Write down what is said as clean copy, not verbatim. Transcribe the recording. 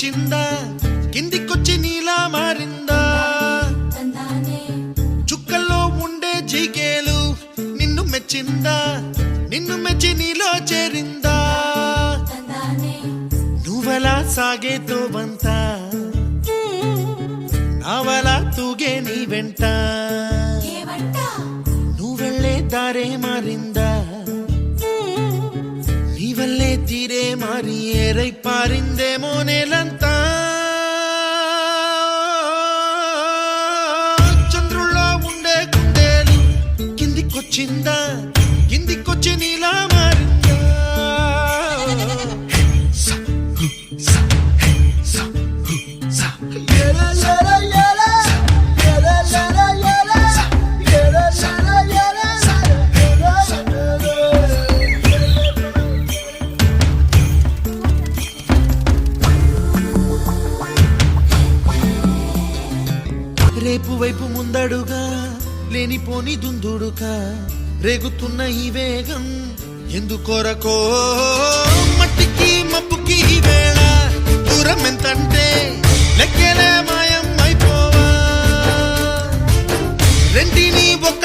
కిందికొచ్చిందా కిందికొచ్చి నీలా మారిందా చుక్కల్లో ఉండే జీకేలు నిన్ను మెచ్చిందా నిన్ను మెచ్చి నీలో చేరిందా నువ్వలా సాగేతో వంత నావలా తూగే నీ వెంట నువ్వెళ్ళే దారే మారిందా నీవల్లే తీరే మారి ఏరై పారిందేమో నేలంతా చంద్రుల్లో ఉండే గుండెలు కిందికొచ్చిందా కిందికొచ్చి నీలా మారిందా రేపు వైపు ముందడుగా లేనిపోని దుందుడుగా రేగుతున్న ఈ వేగం ఎందుకొరకో మట్టికి మబ్బుకి వేళ దూరం ఎంతంటే లెక్కలే మాయం అయిపోవా రెంటిని ఒక్క